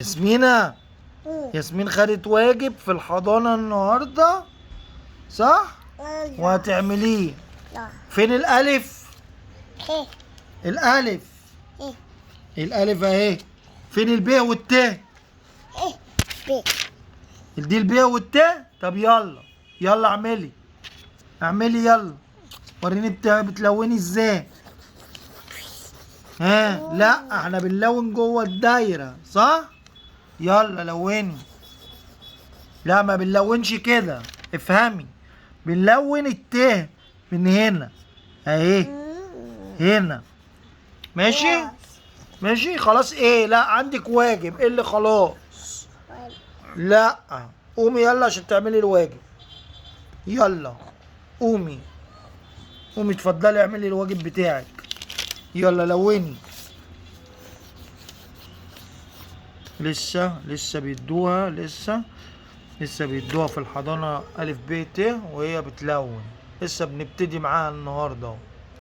ياسمينة، ياسمين خدت واجب في الحضانة النهاردة صح؟ وهتعمليه. فين الألف؟ الألف الألف أهي. فين الب والت؟ دي الب والت. طب يلا يلا اعملي يلا وريني بتلوني ازاي. ها لا احنا بنلون جوه الدايرة صح؟ يلا لوني. لا ما بنلونش كده، افهمي. بنلون الت من هنا اهي هنا. ماشي ماشي خلاص. ايه لا عندك واجب. ايه اللي خلاص؟ لا قومي يلا عشان تعملي الواجب. يلا قومي قومي اتفضلي اعملي الواجب بتاعك. يلا لوني. لسه بيدوها لسه بيدوها في الحضانة ألف ب ت وهي بتلون. لسه بنبتدي معاها النهارده.